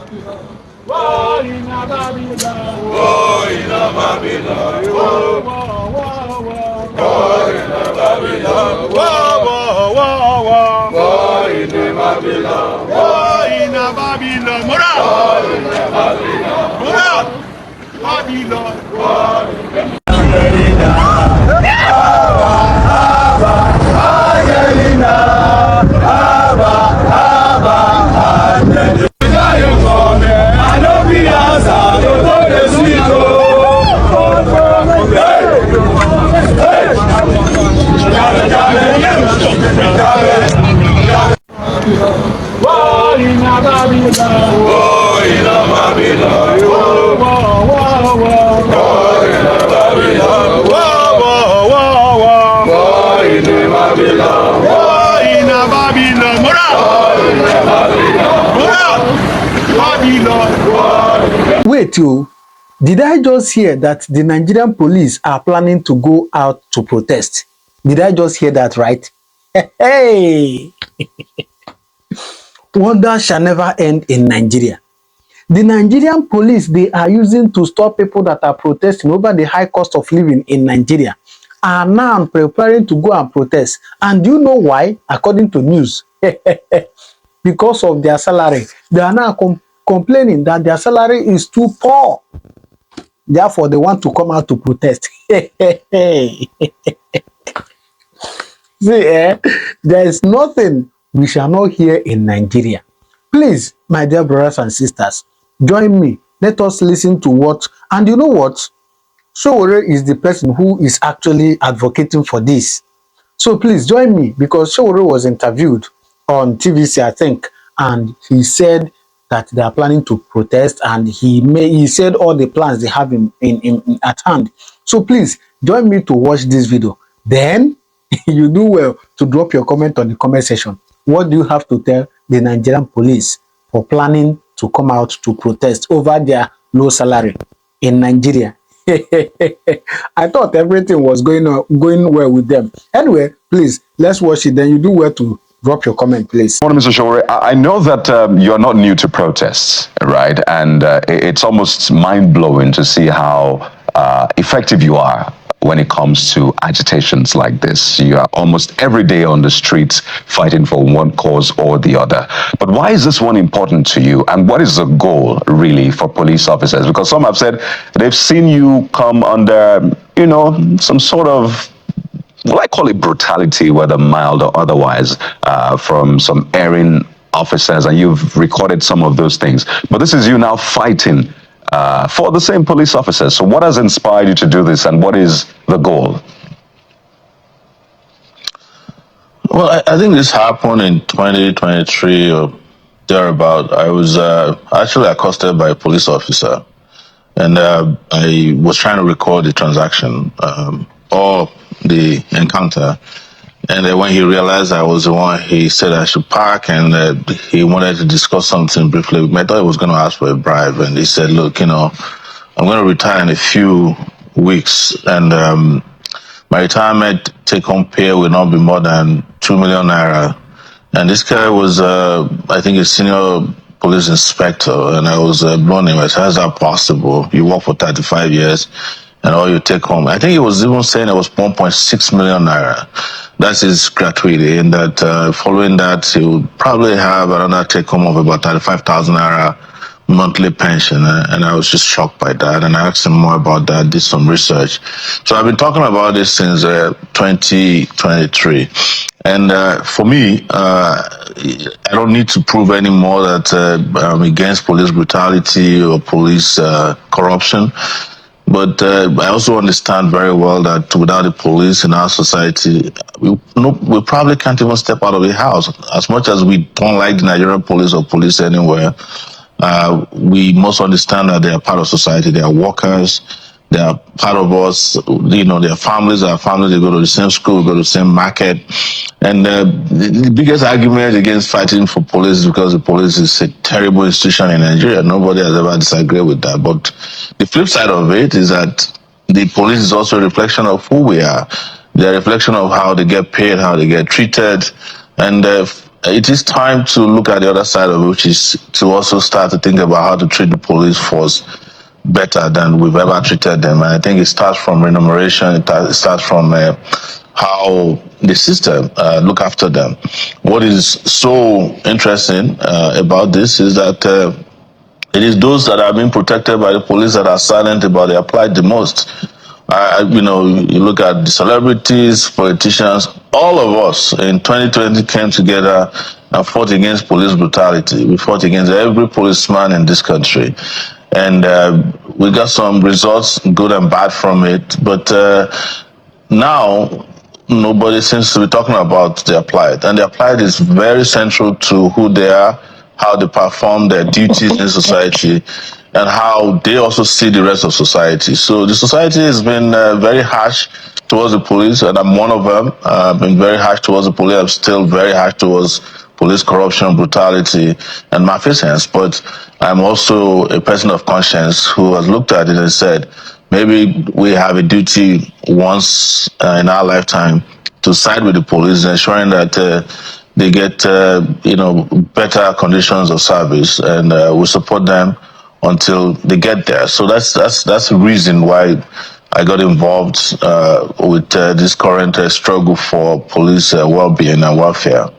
War in a Babylon. War in a Babylon. War, war, war, war. War in a Babylon. War, war, war, war. War in a Babylon. War in a Babylon. Moral. War in a Babylon. Moral. Babylon. War. War in a Babylon. War in a Babylon. War, war, war, war. War in a Babylon. War, war, war, war. War in a Babylon. War in a Babylon. Moral. War in a Babylon. Babylon. Wait, you. Did I just hear that the Nigerian police are planning to go out to protest? Did I just hear that right? Hey! Wonder shall never end in Nigeria. The Nigerian police they are using to stop people that are protesting over the high cost of living in Nigeria are now preparing to go and protest. And do you know why? According to news. Because of their salary. They are now complaining that their salary is too poor. Therefore, they want to come out to protest. See, there is nothing we shall not hear in Nigeria. Please, my dear brothers and sisters, join me. Let us listen to what, and you know what? Sowore is the person who is actually advocating for this. So please join me, because Sowore was interviewed on TVC, I think, and he said that they are planning to protest, and he said all the plans they have at hand. So please join me to watch this video. Then you do well to drop your comment on the comment section. What do you have to tell the Nigerian police for planning to come out to protest over their low salary in Nigeria? I thought everything was going well with them. Anyway, please, let's watch it. Then you do well to drop your comment, please. Morning, Mr. Sowore. I know that you're not new to protests, right? And it's almost mind-blowing to see how effective you are when it comes to agitations like this. You are almost every day on the streets fighting for one cause or the other. But why is this one important to you? And what is the goal really for police officers? Because some have said they've seen you come under, some sort of, well, I call it brutality, whether mild or otherwise, from some erring officers, and you've recorded some of those things. But this is you now fighting for the same police officers. So what has inspired you to do this, and what is the goal? Well, I think this happened in 2023 or thereabout. I was actually accosted by a police officer, and I was trying to record the transaction or the encounter. And when he realized I was the one, he said I should park, and he wanted to discuss something briefly with me. I thought he was going to ask for a bribe, and he said, look, I'm going to retire in a few weeks, and my retirement take-home pay will not be more than 2 million naira. And this guy was, I think, a senior police inspector, and I was blown away. How is that possible? You work for 35 years, and all you take home. I think he was even saying it was 1.6 million naira. That's his gratuity, and that following that, he would probably have another take home of about 35,000 naira monthly pension. And I was just shocked by that. And I asked him more about that, did some research. So I've been talking about this since 2023. And for me, I don't need to prove anymore that I'm against police brutality or police corruption. But I also understand very well that without the police in our society, we probably can't even step out of the house. As much as we don't like the Nigerian police or police anywhere, we must understand that they are part of society. They are workers. They are part of us. Their families are families. They go to the same school, go to the same market. And the biggest argument against fighting for police is because the police is a terrible institution in Nigeria. Nobody has ever disagreed with that. But the flip side of it is that the police is also a reflection of who we are. They're a reflection of how they get paid, how they get treated. And it is time to look at the other side of it, which is to also start to think about how to treat the police force better than we've ever treated them. And I think it starts from remuneration. It starts from how the system look after them. What is so interesting about this is that it is those that are being protected by the police that are silent about their plight the most. You look at the celebrities, politicians, all of us in 2020 came together and fought against police brutality. We fought against every policeman in this country. And we got some results, good and bad from it. But now, nobody seems to be talking about their plight. And their plight is very central to who they are, how they perform their duties in society, and how they also see the rest of society. So the society has been very harsh towards the police, and I'm one of them. I've been very harsh towards the police. I'm still very harsh towards police corruption, brutality, and malfeasance. But I'm also a person of conscience who has looked at it and said, maybe we have a duty once in our lifetime to side with the police, ensuring that they get better conditions of service, and we support them until they get there. So that's the reason why I got involved with this current struggle for police well-being and welfare.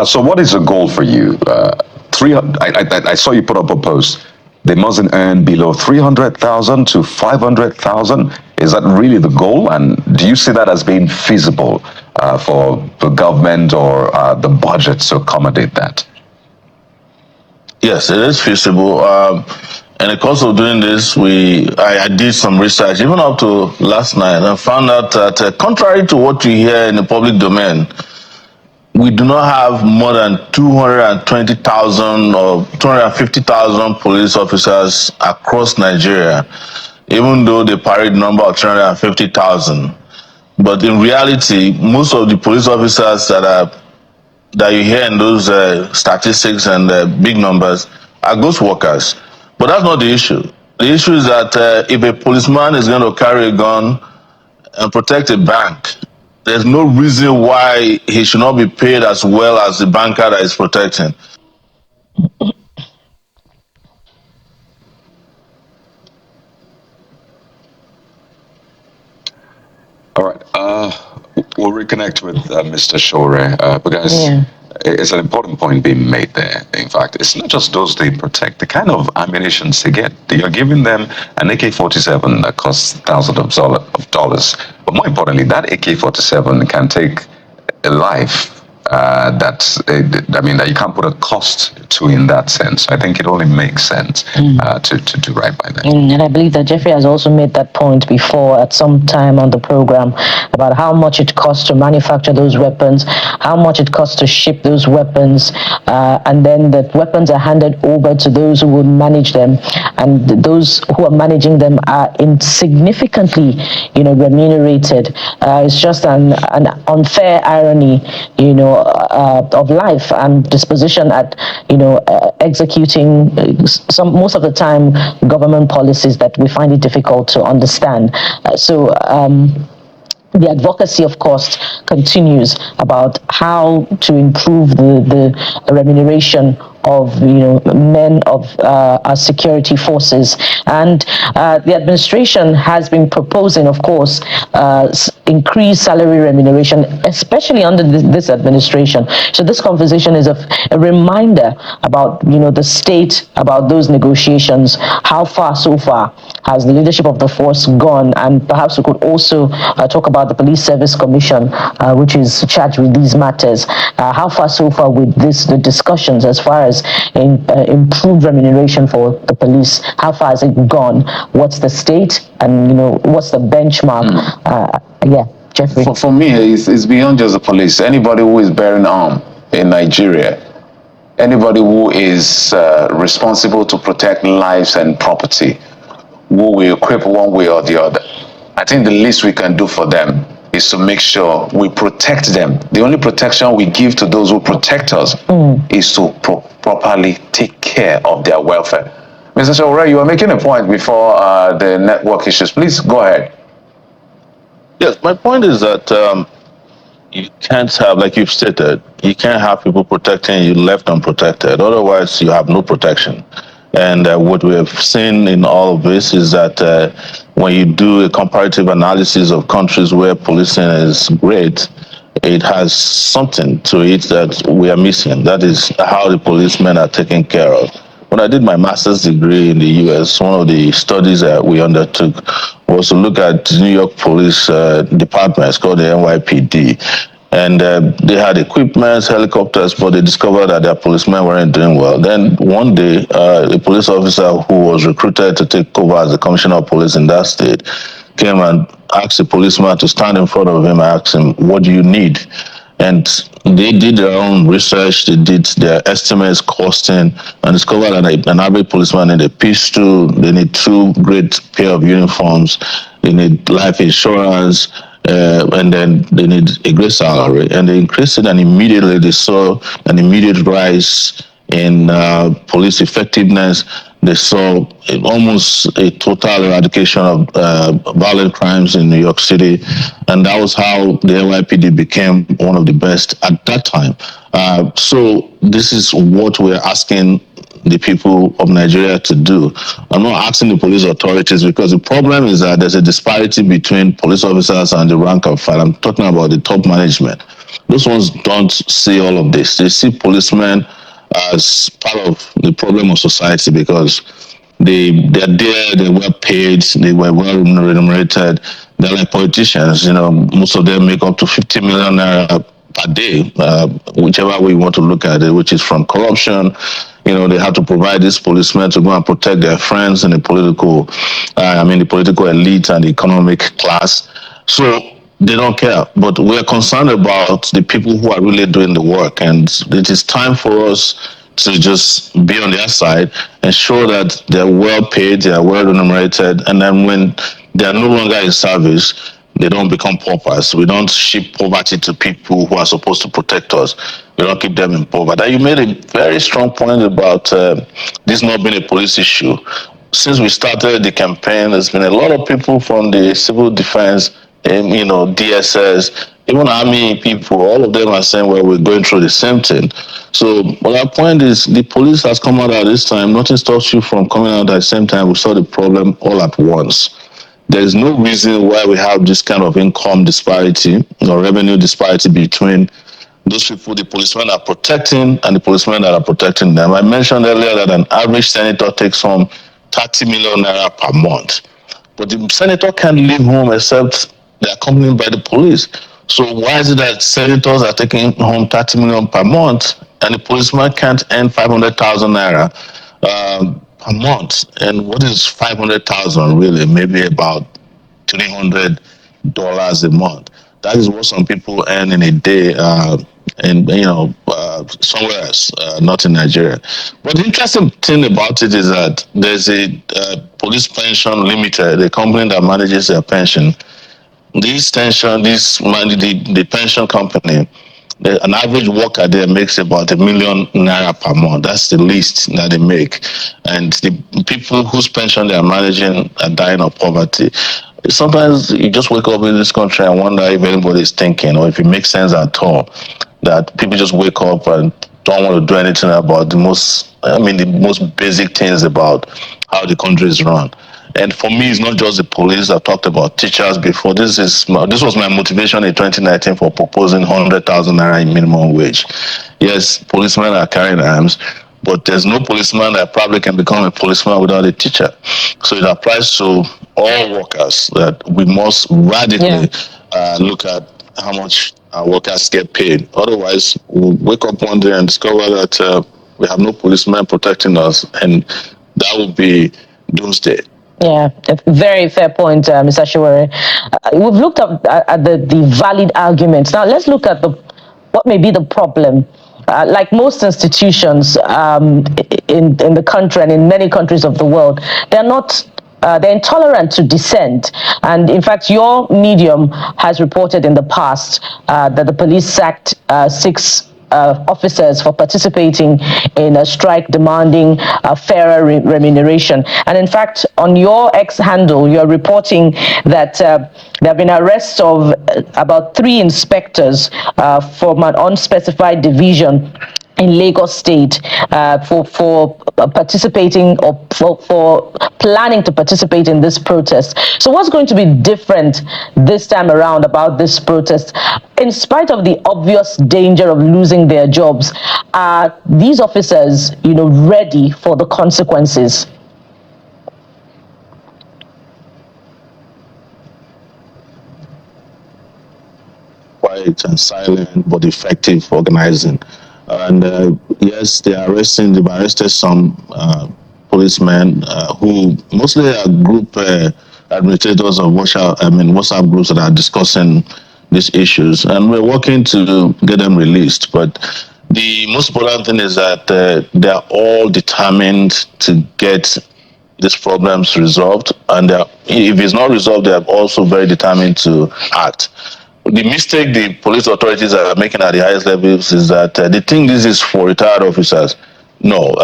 So what is the goal for you? I saw you put up a post. They mustn't earn below 300,000 to 500,000. Is that really the goal? And do you see that as being feasible for the government or the budget to accommodate that? Yes, it is feasible. In the course of doing this, I did some research, even up to last night, and found out that contrary to what you hear in the public domain, we do not have more than 220,000 or 250,000 police officers across Nigeria, even though they parade number of 350,000. But in reality, most of the police officers that you hear in those statistics and big numbers are ghost workers. But that's not the issue. The issue is that if a policeman is going to carry a gun and protect a bank, there's no reason why he should not be paid as well as the banker that is protecting. All right. We'll reconnect with Mr. Shore because it's an important point being made there. In fact, it's not just those they protect, the kind of ammunition they get. You're giving them an AK-47 that costs thousands of dollars. But more importantly, that AK-47 can take a life that you can't put a cost to in that sense. I think it only makes sense to do right by that. And I believe that Jeffrey has also made that point before at some time on the program about how much it costs to manufacture those weapons, how much it costs to ship those weapons, and then the weapons are handed over to those who will manage them, and those who are managing them are insignificantly, remunerated. It's just an unfair irony, of life and disposition at, executing most of the time government policies that we find it difficult to understand. The advocacy, of course, continues about how to improve the remuneration of men of our security forces, and the administration has been proposing, of course, increased salary remuneration, especially under this administration. So this conversation is a reminder about the state, about those negotiations, how far so far has the leadership of the force gone, and perhaps we could also talk about the Police Service Commission, which is charged with these matters. How far so far with the discussions as far as improved remuneration for the police? How far has it gone? What's the state, and what's the benchmark? Jeffrey. For me, it's beyond just the police. Anybody who is bearing arm in Nigeria, anybody who is responsible to protect lives and property, who will equip one way or the other, I think the least we can do for them is to make sure we protect them. The only protection we give to those who protect us is to properly take care of their welfare. Mr. Shore, you were making a point before the network issues. Please go ahead. Yes, my point is that you can't have, like you've stated, you can't have people protecting you left unprotected. Otherwise, you have no protection. And what we have seen in all of this is that when you do a comparative analysis of countries where policing is great, it has something to it that we are missing. That is how the policemen are taken care of. When I did my master's degree in the US, one of the studies that we undertook was to look at New York Police departments called the NYPD. And they had equipment, helicopters, but they discovered that their policemen weren't doing well. Then one day, a police officer who was recruited to take over as the commissioner of police in that state came and asked the policeman to stand in front of him and ask him, "What do you need?" And they did their own research, they did their estimates, costing, and discovered that an average policeman need a pistol, they need 2 great pair of uniforms, they need life insurance, and then they need a great salary. And they increased it, and immediately they saw an immediate rise in police effectiveness. They saw almost a total eradication of violent crimes in New York City, and that was how the NYPD became one of the best at that time. So this is what we're asking the people of Nigeria to do. I'm not asking the police authorities, because the problem is that there's a disparity between police officers and the rank and file. I'm talking about the top management. Those ones don't see all of this. They see policemen as part of the problem of society, because they're there, they're well paid, they were well remunerated. They're like politicians, most of them make up to 50 million naira per day, whichever way you want to look at it, which is from corruption. They have to provide these policemen to go and protect their friends in the the political elite and the economic class. So they don't care. But we're concerned about the people who are really doing the work. And it is time for us to just be on their side, ensure that they're well paid, they are well remunerated, and then when they are no longer in service, they don't become paupers. We don't ship poverty to people who are supposed to protect us. We don't keep them in poverty. You made a very strong point about this not being a police issue. Since we started the campaign, there's been a lot of people from the civil defense, DSS, even army people, all of them are saying, well, we're going through the same thing. So, but our point is, the police has come out at this time. Nothing stops you from coming out at the same time. We saw the problem all at once. There is no reason why we have this kind of income disparity or revenue disparity between those people the policemen are protecting and the policemen that are protecting them. I mentioned earlier that an average senator takes home 30 million naira per month. But the senator can't leave home except they're accompanied by the police. So why is it that senators are taking home 30 million per month and the policeman can't earn 500,000 naira per month? And what is 500,000 really? Maybe about $300 a month. That is what some people earn in a day, somewhere else, not in Nigeria. But the interesting thing about it is that there's a police pension limited, a company that manages their pension. The pension company, an average worker there makes about $1 million naira per month. That's the least that they make. And the people whose pension they are managing are dying of poverty. Sometimes you just wake up in this country and wonder if anybody is thinking, or if it makes sense at all, that people just wake up and don't want to do anything about the most basic things about how the country is run. And for me, it's not just the police. I've talked about teachers before. This was my motivation in 2019 for proposing 100,000 naira in minimum wage. Yes, policemen are carrying arms, but there's no policeman that probably can become a policeman without a teacher. So it applies to all workers that we must radically look at how much our workers get paid. Otherwise, we'll wake up one day and discover that we have no policemen protecting us, and that would be doomsday. Yeah, a very fair point, Mr. Shiwere. We've looked at the valid arguments. Now let's look at what may be the problem. Like most institutions in the country and in many countries of the world, they're intolerant to dissent. And in fact, your medium has reported in the past that the police sacked 6 officers for participating in a strike demanding fairer remuneration. And in fact, on your X handle, you're reporting that there have been arrests of about 3 inspectors from an unspecified division in Lagos State for participating or for planning to participate in this protest. So what's going to be different this time around about this protest? In spite of the obvious danger of losing their jobs, are these officers, ready for the consequences? Quiet and silent but effective organizing. And yes, they've arrested some policemen who mostly are group administrators of WhatsApp groups that are discussing these issues. And we're working to get them released. But the most important thing is that they are all determined to get these problems resolved. And if it's not resolved, they are also very determined to act. The mistake the police authorities are making at the highest levels is that they think this is for retired officers. No,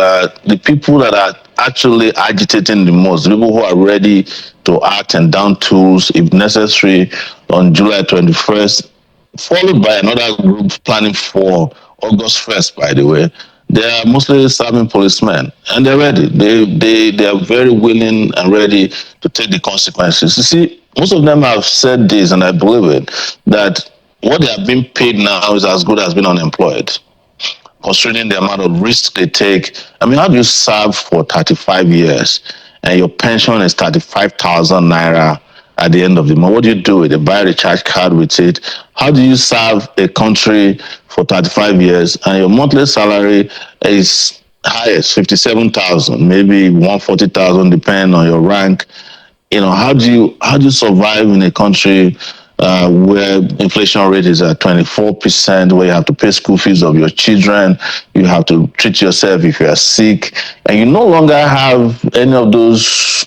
the people that are actually agitating the most, the people who are ready to act and down tools if necessary on July 21st, followed by another group planning for August 1st, by the way. They are mostly serving policemen, and they're ready. They are very willing and ready to take the consequences. You see, most of them have said this, and I believe it, that what they are being paid now is as good as being unemployed, considering the amount of risk they take. I mean, how do you serve for 35 years and your pension is 35,000 naira at the end of the month? What do you do with it? Buy a recharge card with it? How do you serve a country for 35 years and your monthly salary is highest 57,000, maybe 140,000, depending on your rank? How do you survive in a country where inflation rate is at 24%, where you have to pay school fees of your children, you have to treat yourself if you are sick, and you no longer have any of those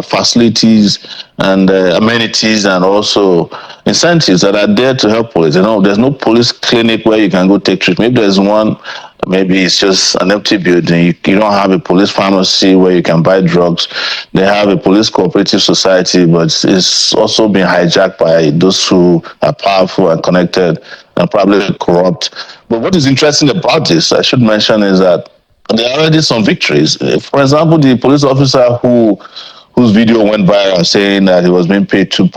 facilities and amenities and also incentives that are there to help police. There's no police clinic where you can go take treatment. Maybe there's one, maybe it's just an empty building. You don't have a police pharmacy where you can buy drugs. They have a police cooperative society, but it's also been hijacked by those who are powerful and connected and probably corrupt. But what is interesting about this, I should mention, is that there are already some victories. For example, the police officer whose video went viral saying that he was being paid 2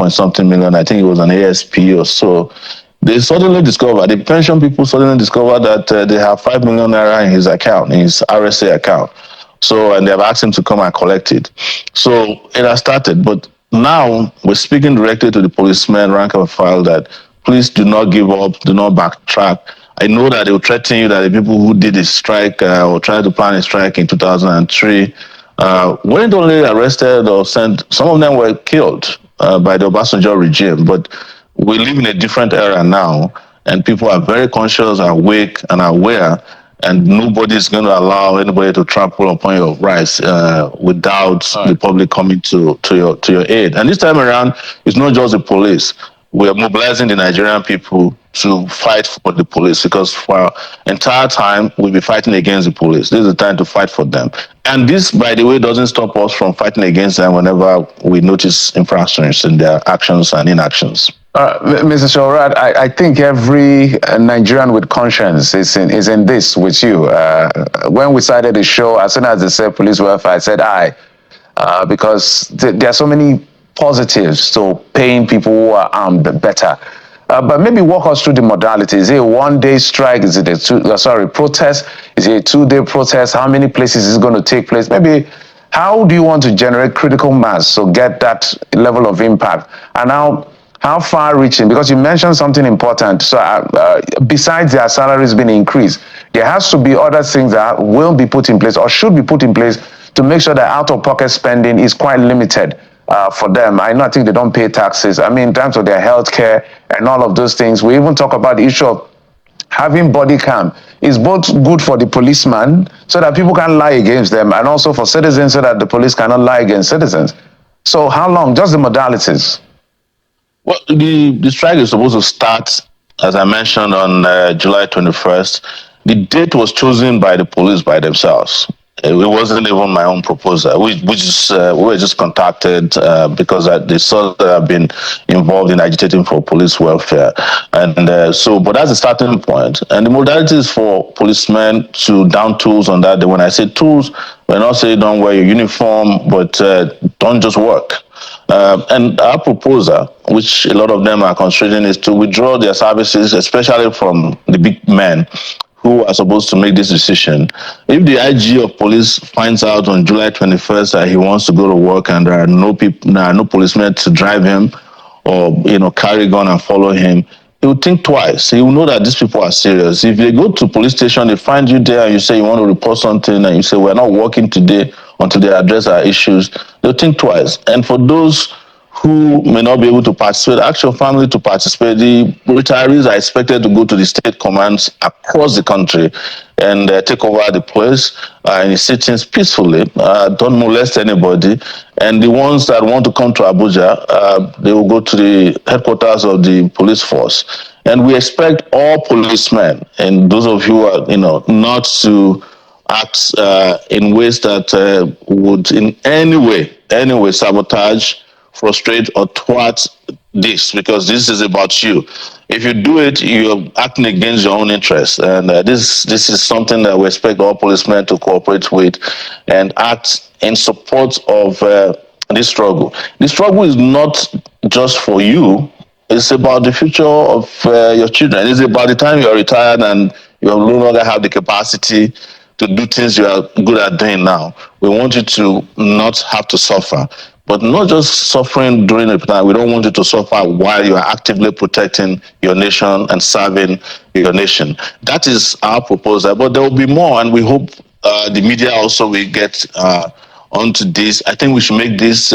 million, I think it was an ASP or so. They suddenly discovered, the pension people suddenly discovered that they have 5 million naira in his account, in his RSA account. So, and they have asked him to come and collect it. So it has started. But now we're speaking directly to the policemen, rank and file, that please do not give up, do not backtrack. I know that they will threaten you that the people who did a strike or tried to plan a strike in 2003 weren't only arrested or sent, some of them were killed by the Obasanjo regime. But we live in a different era now, and people are very conscious, awake, and aware, and nobody is going to allow anybody to trample upon your rights without the public coming to your aid. And this time around, it's not just the police. We are mobilizing the Nigerian people to fight for the police, because for our entire time we'll be fighting against the police. This is the time to fight for them. And this, by the way, doesn't stop us from fighting against them whenever we notice infractions in their actions and inactions. Mr. Shorad, I think every Nigerian with conscience is in this with you. When we started the show, as soon as they said police welfare, I said because there are so many positives to paying people who are armed better. But maybe walk us through the modalities. Is it a one-day strike? Is it a protest? Is it a 2-day protest? How many places is it going to take place? Maybe how do you want to generate critical mass so get that level of impact? And how far-reaching? Because you mentioned something important. So besides their salaries being increased, there has to be other things that will be put in place or should be put in place to make sure that out-of-pocket spending is quite limited for them. I think they don't pay taxes. I mean, in terms of their health care and all of those things, we even talk about the issue of having body cam is both good for the policeman so that people can lie against them, and also for citizens so that the police cannot lie against citizens. So how long? Just the modalities. Well, the strike is supposed to start, as I mentioned, on July 21st. The date was chosen by the police by themselves. It wasn't even my own proposal. We were just contacted because they saw that I've been involved in agitating for police welfare, and but that's the starting point. And the modalities for policemen to down tools on that. When I say tools, we're not saying don't wear your uniform, but don't just work. And our proposal, which a lot of them are considering, is to withdraw their services, especially from the big men who are supposed to make this decision. If the IG of police finds out on July 21st that he wants to go to work and there are no policemen to drive him or carry gun and follow him, he will think twice. He will know that these people are serious. If they go to police station, they find you there and you say you want to report something and you say we're not working today until they address our issues, they'll think twice. And for those who may not be able to participate, ask your family to participate. The retirees are expected to go to the state commands across the country and take over the place in sit-ins peacefully. Don't molest anybody. And the ones that want to come to Abuja, they will go to the headquarters of the police force. And we expect all policemen, and those of you who are, not to act in ways that would in any way sabotage, frustrate, or thwart this, because this is about you. If you do it, you're acting against your own interests, and this is something that we expect all policemen to cooperate with and act in support of this struggle. The struggle is not just for you. It's about the future of your children. It's about the time you're retired and you no longer have the capacity to do things you are good at doing now. We want you to not have to suffer, but not just suffering during the time. We don't want you to suffer while you are actively protecting your nation and serving your nation. That is our proposal, but there will be more, and we hope the media also will get onto this. I think we should make this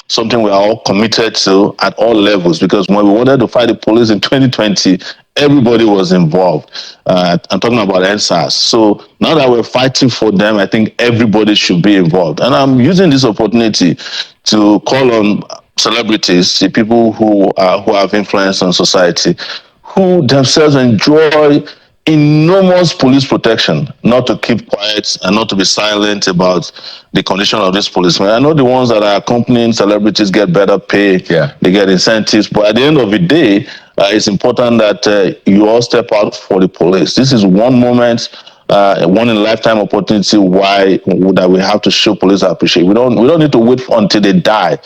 something we are all committed to at all levels, because when we wanted to fight the police in 2020, everybody was involved. I'm talking about NSAS. So now that we're fighting for them, I think everybody should be involved. And I'm using this opportunity to call on celebrities, the people who have influence on society, who themselves enjoy enormous police protection, not to keep quiet and not to be silent about the condition of these policemen. I know the ones that are accompanying celebrities get better pay, they get incentives, but at the end of the day, it's important that you all step out for the police. This is one moment, one in a lifetime opportunity that we have to show police appreciation. We don't need to wait until they die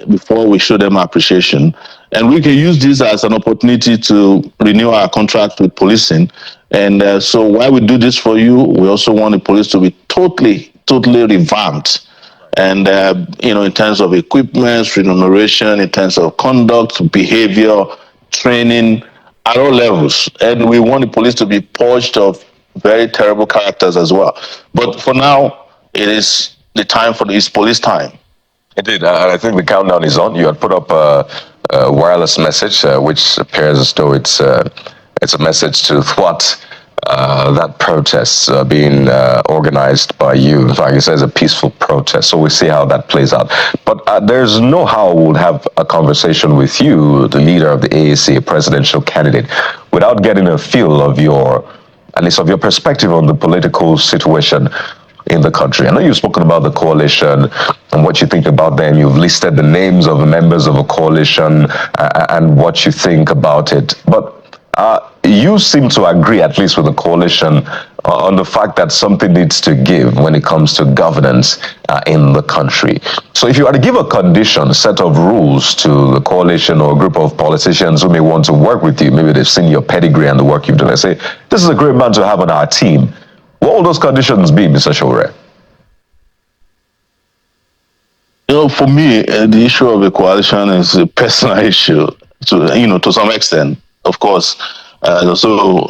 before we show them appreciation. And we can use this as an opportunity to renew our contract with policing. And so while we do this for you, we also want the police to be totally revamped. And, in terms of equipment, remuneration, in terms of conduct, behavior, training, at all levels. And we want the police to be purged of very terrible characters as well. But for now, it is the time for this police time. Indeed, and I think the countdown is on. You had put up a wireless message, which appears as though it's a message to thwart that protest being organized by you. In fact, it says a peaceful protest, so we'll see how that plays out. But there's no how we'll have a conversation with you, the leader of the AAC, a presidential candidate, without getting a feel of at least of your perspective on the political situation in the country. I know you've spoken about the coalition and what you think about them. You've listed the names of the members of a coalition and what you think about it. But you seem to agree, at least with the coalition, on the fact that something needs to give when it comes to governance in the country. So if you are to give a condition, a set of rules to the coalition or a group of politicians who may want to work with you, maybe they've seen your pedigree and the work you've done, they say, this is a great man to have on our team. What will those conditions be, Mr. Shore? For me, the issue of the coalition is a personal issue, to some extent. Of course, there's also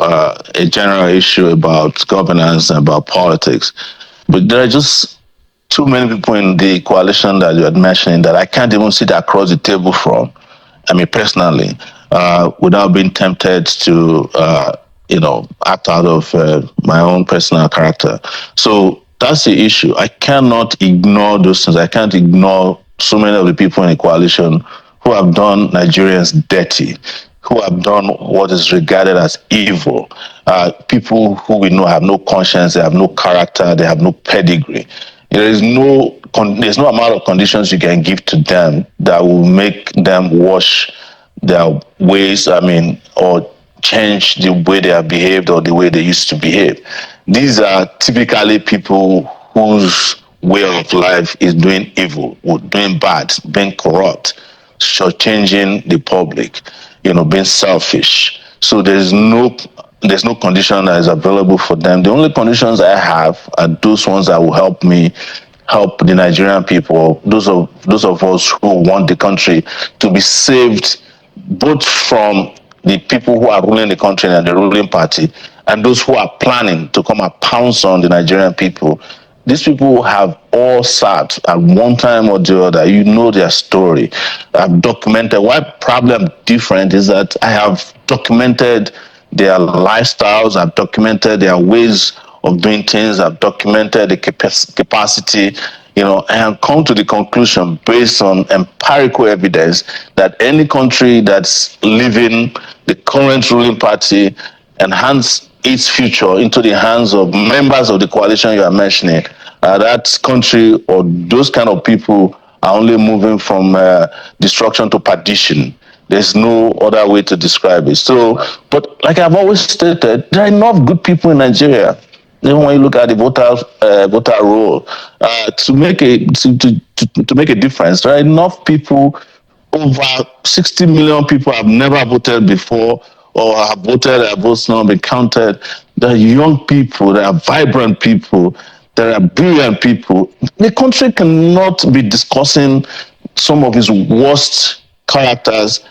a general issue about governance and about politics. But there are just too many people in the coalition that you had mentioned that I can't even sit across the table from, personally, without being tempted to act out of my own personal character. So that's the issue. I cannot ignore those things. I can't ignore so many of the people in the coalition who have done Nigerians dirty, who have done what is regarded as evil. People who we know have no conscience, they have no character, they have no pedigree. There's no amount of conditions you can give to them that will make them wash their ways, or change the way they have behaved or the way they used to behave. These are typically people whose way of life is doing evil, doing bad, being corrupt, shortchanging the public, being selfish. So there's no condition that is available for them. The only conditions I have are those ones that will help me help the Nigerian people, those of us who want the country to be saved, both from the people who are ruling the country and the ruling party, and those who are planning to come and pounce on the Nigerian people. These people have all sat at one time or the other. You know their story. I've documented. Why problem different is that I have documented their lifestyles. I've documented their ways of doing things. I've documented the capacity, and come to the conclusion based on empirical evidence that any country that's leaving the current ruling party and hands its future into the hands of members of the coalition you are mentioning, that country or those kind of people are only moving from destruction to perdition. There's no other way to describe it. So, but like I've always stated, there are enough good people in Nigeria. Even when you look at the voter roll, to make a difference, there are enough people. Over 60 million people have never voted before, or have voted, their votes not been counted. There are young people, there are vibrant people, there are brilliant people. The country cannot be discussing some of its worst characters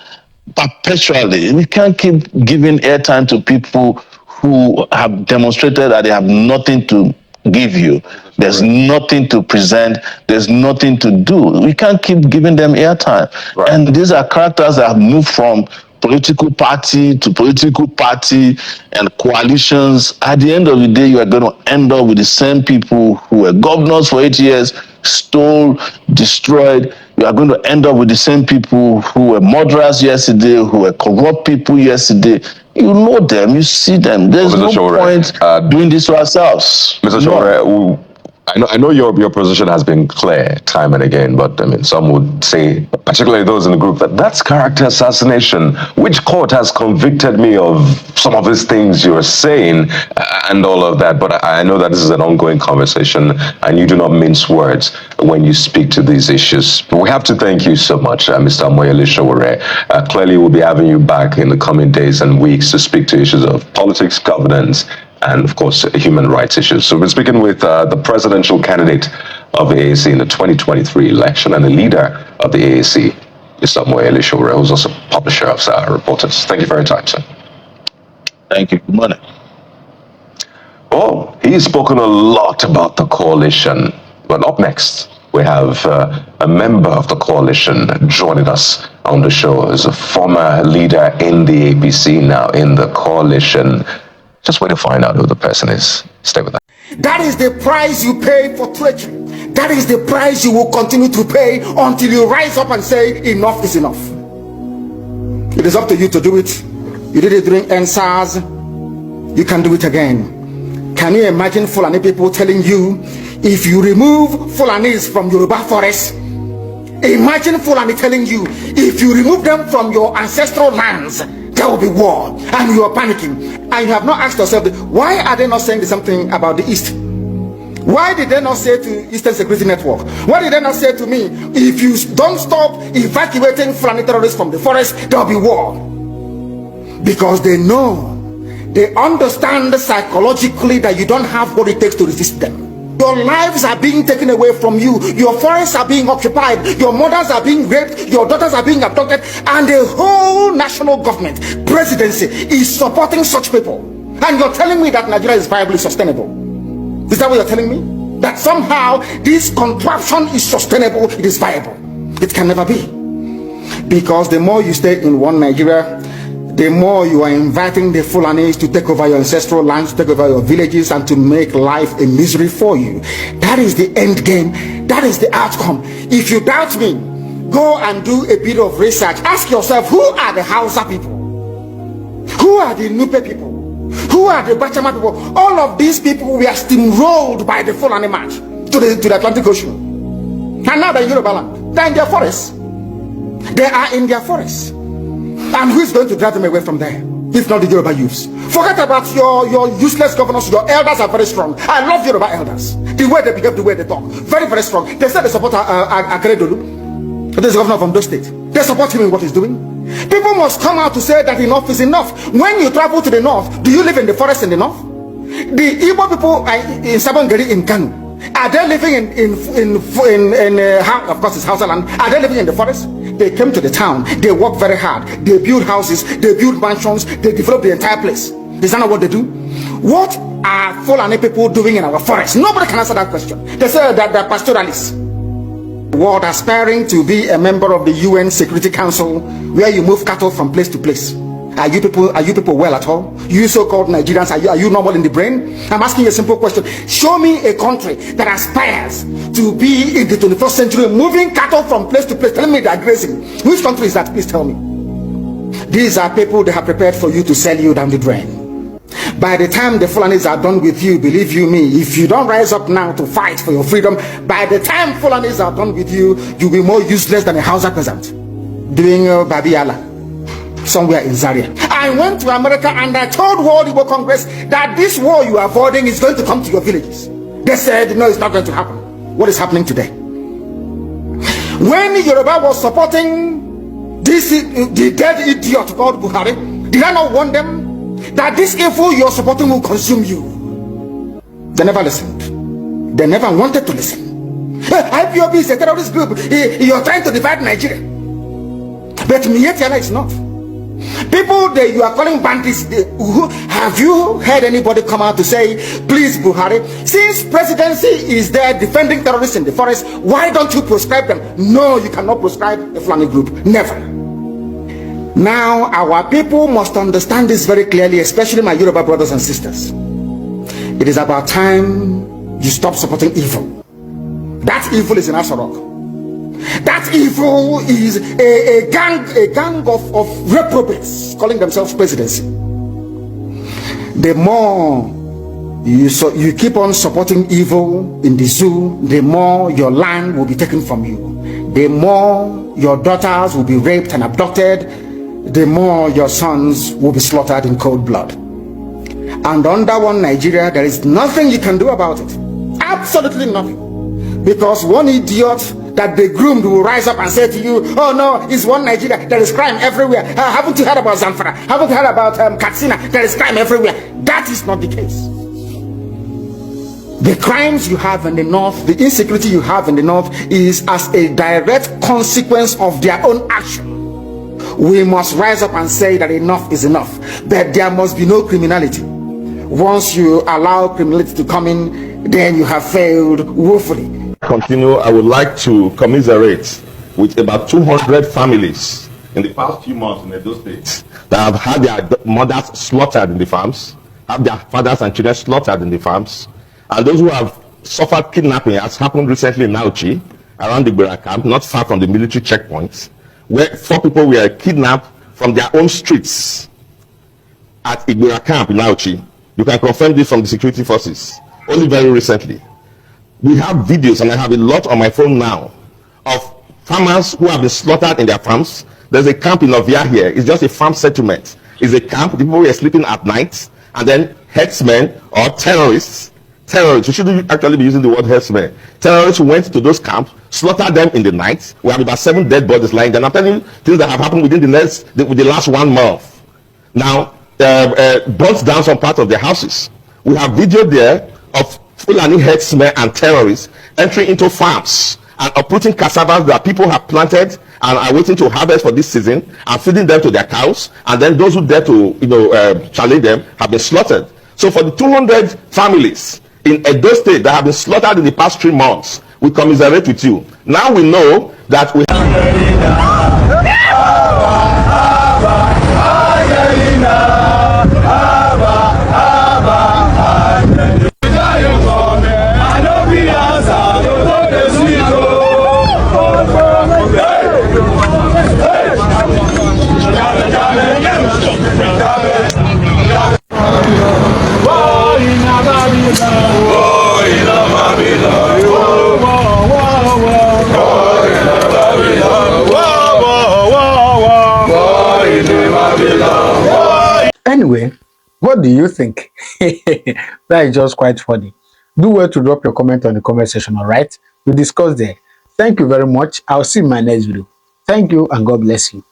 perpetually. We can't keep giving airtime to people who have demonstrated that they have nothing to give you. There's nothing to present. There's nothing to do. We can't keep giving them airtime. Right. And these are characters that have moved from political party to political party and coalitions. At the end of the day, you are going to end up with the same people who were governors for 8 years, stole, destroyed. You are going to end up with the same people who were murderers yesterday, who were corrupt people yesterday. You know them, you see them. There's no point doing this to ourselves. Mr. Shore, I know your position has been clear time and again, but some would say, particularly those in the group, that's character assassination. Which court has convicted me of some of these things you're saying and all of that? But I know that this is an ongoing conversation and you do not mince words when you speak to these issues. But we have to thank you so much, Mr. Amoyele Sowore. Clearly, we'll be having you back in the coming days and weeks to speak to issues of politics, governance, and of course, human rights issues. So we're speaking with the presidential candidate of the AAC in the 2023 election and the leader of the AAC, Mr. Amoyele Sowore, who's also publisher of our reporters. Thank you for your time, sir. Thank you. Good morning. Oh, he's spoken a lot about the coalition. But up next, we have a member of the coalition joining us on the show. He's a former leader in the APC, now in the coalition. Just wait to find out who the person is. Stay with us. That is the price you pay for treachery. That is the price you will continue to pay until you rise up and say, enough is enough. It is up to you to do it. You did it during NSAS. You can do it again. Can you imagine Fulani people telling you, if you remove Fulanis from Yoruba forest, imagine Fulani telling you, if you remove them from your ancestral lands, there will be war, and you are panicking. And you have not asked yourself, why are they not saying the same thing about the East? Why did they not say to Eastern Security Network? Why did they not say to me, if you don't stop evacuating Fulani terrorists from the forest, there will be war? Because they know, they understand psychologically that you don't have what it takes to resist them. Your lives are being taken away from you. Your forests are being occupied. Your mothers are being raped. Your daughters are being abducted. And the whole national government, presidency, is supporting such people. And you're telling me that Nigeria is viably sustainable. Is that what you're telling me? That somehow this contraption is sustainable, it is viable. It can never be. Because the more you stay in one Nigeria, the more you are inviting the Fulanis to take over your ancestral lands, to take over your villages, and to make life a misery for you. That is the end game. That is the outcome. If you doubt me, go and do a bit of research. Ask yourself, who are the Hausa people? Who are the Nupe people? Who are the Bachama people? All of these people were steamrolled by the Fulani march to the Atlantic Ocean. And now they're in Yoruba land. They're in their forests. They are in their forests. And who is going to drive them away from there? If not the Yoruba youths. Forget about your useless governors. Your elders are very strong. I love Yoruba elders. The way they behave, the way they talk. Very, very strong. They said they support Agredolu. This is the governor of Ondo State. They support him in what he's doing. People must come out to say that enough is enough. When you travel to the north, do you live in the forest in the north? The Igbo people in Sabongeri in Kanu, are they living of course it's Hausa land, are they living in the forest? They came to the town, they work very hard, they build houses, they build mansions, they develop the entire place. Is that not what they do? What are Fulani people doing in our forest? Nobody can answer that question. They say that they're pastoralists. World aspiring to be a member of the UN Security Council, where you move cattle from place to place. Are you people well at all? You so-called Nigerians, are you normal in the brain? I'm asking you a simple question. Show me a country that aspires to be in the 21st century, moving cattle from place to place. Tell me they're grazing. Which country is that? Please tell me. These are people that have prepared for you to sell you down the drain. By the time the Fulanis are done with you, believe you me, if you don't rise up now to fight for your freedom, by the time Fulanis are done with you, you'll be more useless than a Hausa peasant doing Babiala somewhere in Zaria. I went to America and I told World Igbo Congress that this war you are avoiding is going to come to your villages. They said, no, it's not going to happen. What is happening today? When Yoruba was supporting the dead idiot called Buhari, did I not warn them that this evil you're supporting will consume you? They never listened. They never wanted to listen. IPOB is a terrorist group. You're trying to divide Nigeria. But Mietiana is not. People that you are calling bandits, have you heard anybody come out to say, please Buhari, since presidency is there defending terrorists in the forest, why don't you proscribe them? No, you cannot proscribe a Fulani group. Never. Now our people must understand this very clearly, especially my Yoruba brothers and sisters. It is about time you stop supporting evil. That evil is in Asorok. That evil is a gang of reprobates calling themselves presidency. The more you keep on supporting evil in the zoo, the more your land will be taken from you. The more your daughters will be raped and abducted, the more your sons will be slaughtered in cold blood. And under one Nigeria, there is nothing you can do about it. Absolutely nothing. Because one idiot that they groomed will rise up and say to you, oh no, it's one Nigeria, there is crime everywhere. Haven't you heard about Zamfara? Haven't you heard about Katsina? There is crime everywhere. That is not the case. The crimes you have in the north, the insecurity you have in the north is as a direct consequence of their own action. We must rise up and say that enough is enough, that there must be no criminality. Once you allow criminality to come in, then you have failed woefully. Continue, I would like to commiserate with about 200 families in the past few months in Edo State that have had their mothers slaughtered in the farms, have their fathers and children slaughtered in the farms, and those who have suffered kidnapping, as happened recently in Nauchi, around the Gbera camp, not far from the military checkpoints, where 4 people were kidnapped from their own streets at Gbera camp in Nauchi. You can confirm this from the security forces, only very recently. We have videos, and I have a lot on my phone now, of farmers who have been slaughtered in their farms. There's a camp in Ovia here. It's just a farm settlement. It's a camp. The people were sleeping at night, and then herdsmen or terrorists, we shouldn't actually be using the word herdsmen. Terrorists went to those camps, slaughtered them in the night. We have about 7 dead bodies lying there. And I'm telling you things that have happened within the last 1 month. Now, burnt down some part of their houses. We have video there of Fulani herdsmen and terrorists entering into farms and uprooting cassava that people have planted and are waiting to harvest for this season and feeding them to their cows, and then those who dare to challenge them have been slaughtered. So for the 200 families in Edo State that have been slaughtered in the past 3 months, we commiserate with you. Now we know that we Yeah. do you think? That is just quite funny. Do well to drop your comment on the comment section, all right? We'll discuss there. Thank you very much. I'll see you in my next video. Thank you and God bless you.